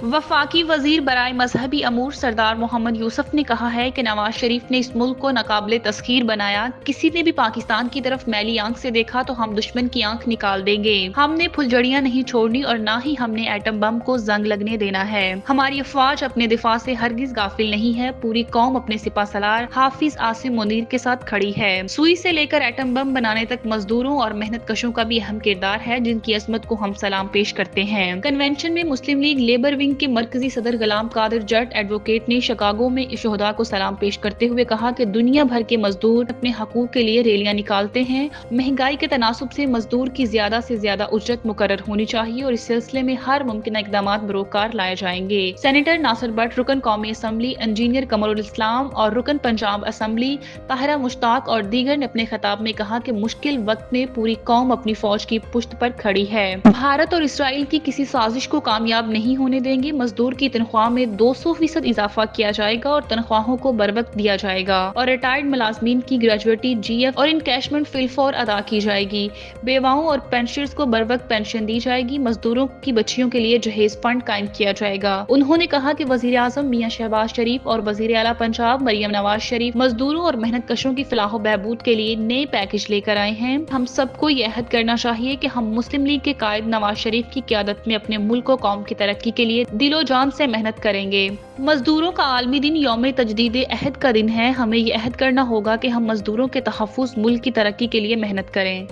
वफाकी वजीर बराए मजहबी अमूर सरदार मोहम्मद यूसुफ ने कहा है कि नवाज शरीफ ने इस मुल्क को नाकाबिले तस्खीर बनाया। किसी ने भी पाकिस्तान की तरफ मैली आंख से देखा तो हम दुश्मन की आंख निकाल देंगे। हमने फुलझड़ियां नहीं छोड़नी और ना ही हमने एटम बम को जंग लगने देना है। हमारी अफवाज अपने दिफा से हरगिज गाफिल नहीं है। पूरी कौम अपने सिपा सलार हाफिज आसिम मुनीर के साथ खड़ी है। सुई से लेकर एटम बम बनाने तक मजदूरों और मेहनत कशों का भी अहम किरदार है, जिनकी अजमत को हम सलाम पेश करते हैं। कन्वेंशन में मुस्लिम लीग लेबर विंग के मरकजी सदर गुलाम कादिर जट एडवोकेट ने शिकागो में शोहदा को सलाम पेश करते हुए कहा कि दुनिया भर के मजदूर अपने हकूक के लिए रैलियां निकालते हैं। महंगाई के तनासुब से मजदूर की ज्यादा से ज्यादा उजरत मुकर्रर होनी चाहिए और इस सिलसिले में हर मुमकिन इकदाम बरोकार लाए जाएंगे। सेनेटर नासिर भट्ट, रुकन कौमी असम्बली इंजीनियर कमरुल इस्लाम और रुकन पंजाब असम्बली ताहिरा मुश्ताक और दीगर ने अपने खिताब में कहा कि मुश्किल वक्त में पूरी कौम अपनी फौज की पुश्त पर खड़ी है। भारत और इसराइल की किसी साजिश को कामयाब नहीं होने देंगे। मजदूर की तनख्वाह में 200% इजाफा किया जाएगा और तनख्वाहों को बर वक्त दिया जाएगा और रिटायर्ड मुलाजमीन की ग्रेजुएटी GF और इनकैशमेंट फिलफौर अदा की जाएगी। बेवाओं और पेंशनर्स को बर वक्त पेंशन दी जाएगी। मजदूरों की बच्चियों के लिए जहेज फंड कायम किया जाएगा। उन्होंने कहा कि वजीर आजम मियां शहबाज शरीफ और वजीर आला पंजाब मरियम नवाज शरीफ मजदूरों और मेहनत कशों की फलाह बहबूद के लिए नए पैकेज लेकर आए हैं। हम सबको यह अहद करना चाहिए कि हम मुस्लिम लीग के कायद नवाज शरीफ की क़यादत में अपने मुल्क और कौम की तरक्की के लिए दिलो जान से मेहनत करेंगे। मजदूरों का आलमी दिन यौम तजदीद अहद का दिन है। हमें यह अहद करना होगा कि हम मजदूरों के तहफ़्फ़ुज़ मुल्क की तरक्की के लिए मेहनत करें।